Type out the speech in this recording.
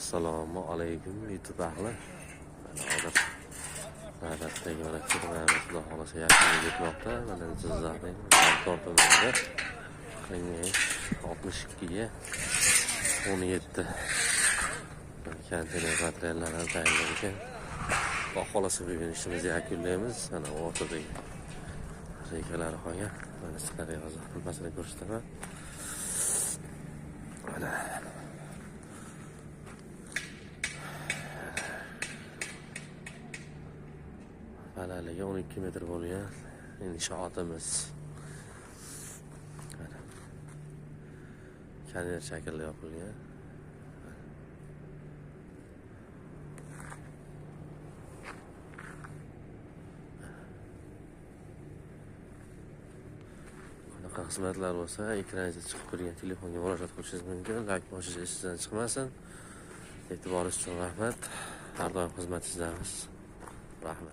Assalomu alaykum YouTube ahli. Hozir navbatdagi mana kirmaymiz, xudo xolasa yakuniga yetmoqda. Mana Jizzaxning tortimida 62 ga 17 konteyner materiallarni tayyorlagan. Xudo xolasa bugun ishimizni yakunlaymiz. Mana o'rtadagi rekalar qolgan. Mana sizlarga hozir hammasini ko'rsataman. Mana balandligi 12 metr bo'lgan inshootimiz. Mana konveyer shaklida yopilgan. Bunaqa xizmatlar bo'lsa, ekraningizda chiqib turgan telefonga murojaat qilishingiz mumkin. Like bosishingiz esingizdan chiqmasin. E'tiboringiz uchun rahmat. Har doim xizmatingizdamiz. Rahmat.